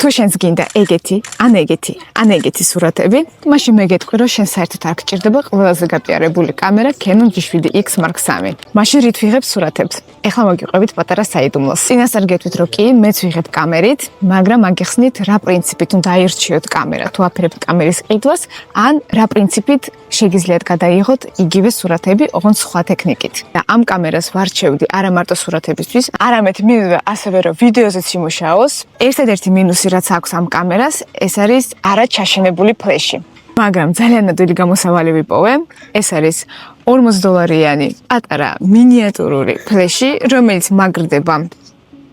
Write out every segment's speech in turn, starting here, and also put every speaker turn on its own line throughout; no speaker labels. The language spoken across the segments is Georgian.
თუ შენს გინდა ეგეთი, ან ეგეთი სურათები, მაშინ მე გეტყვი, რომ შენ საერთოდ არ გჭირდება ყველაზე გაპიარებული კამერა Canon G7X Mark III. მაშინ რით ვიღებ სურათებს? ეხლა მოგიყვებით პატარა საიდუმლოს. წინასწარ გეტყვით, რომ კი, მეც ვიღებ კამერით, მაგრამ აგიხსნით რა პრინციპით უნდა აირჩიოთ კამერა, თუ აფერებთ კამერის ყიდვას, ან რა პრინციპით შეგიძლიათ გადაიღოთ იგივე სურათები, ოღონდ სხვა ტექნიკით. და ამ კამერას ვარჩევდი არა მარტო სურათებისთვის, არამედ მინდა ასევე რომ ვიდეოზეც იმუშაოს. ერთადერთი მინუსი რაც აქვს ამ კამერას, ეს არის არაჩაშენებული ფლეში. მაგრამ ძალიან ადვილი გამოსავალი ვიპოვე. ეს არის $40-იანი პატარა მინიატურული ფლეში, რომელიც მაგრდება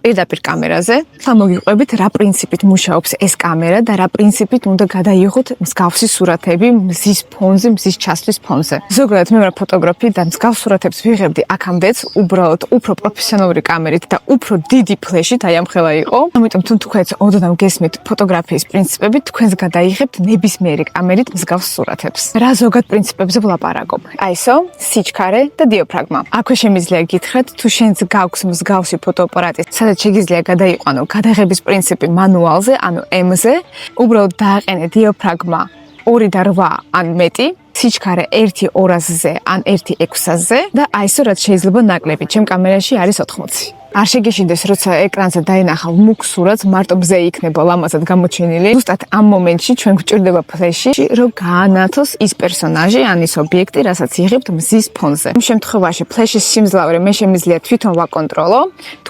პირდაპირ კამერაზე. ხა მოგიყვებით რა პრინციპით მუშაობს ეს კამერა და რა პრინციპით უნდა გადაიღოთ მსგავსი სურათები მზის ფონზე, მზის ჩასვლის ფონზე. ზოგადად მე ვარ ფოტოგრაფი და მსგავს სურათებს ვიღებდი აქამდეც უბრალოდ უფრო პროფესიონალური კამერით და უფრო დიდი ფლეშით, აი ამხელა იყო. ამიტომ თუ თქვენც ოდნავ გესმით ფოტოგრაფიის პრინციპები, თქვენს გადაიღებთ ნებისმიერი კამერით მსგავს სურათებს. რა ზოგად პრინციპებზე ვლაპარაკობ? ISO, სიჩქარე და დიაფრაგმა. აქვე შემიძლია გითხრათ, თუ შენც გაქვს მსგავსი ფოტოაპარატი, შეგიძლია გადაიყვანო გადაღების პრინციპი მანუალზე, ანუ M-ზე, უბრალოდ დააყენე დიაფრაგმა 2.8 ან მეტი, სიჩქარე 1.200-ზე ან 1.600-ზე და ISO რაც შეიძლება ნაკლები, ჩემ კამერაში არის 80. არ შეგეშინდეს, როცა ეკრანზე დაინახავ მუქ სურათს, მარტო მზე იქნება ლამაზად გამოჩენილი. ზუსტად ამ მომენტში ჩვენ გვჭირდება ფლეში, რომ გაანათოს ის პერსონაჟი, ან ის ობიექტი, რასაც იღებთ მზის ფონზე. იმ შემთხვევაში ფლეშის სიმძლავრე მე შემიძლია თვითონ ვაკონტროლო.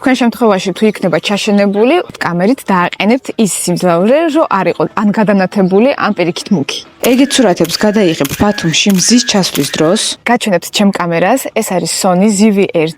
თქვენ შემთხვევაში თუ იქნება ჩაშენებული, კამერით დააყენებთ ის სიმძლავრე, რომ არ იყო ან გადანათებული, ან პირიქით მუქი. ეგეთ სურათებს გადაიღებ ბათუმში მზის ჩასვლის დროს. გაჩვენებთ ჩემ კამერას, ეს არის Sony ZV-1.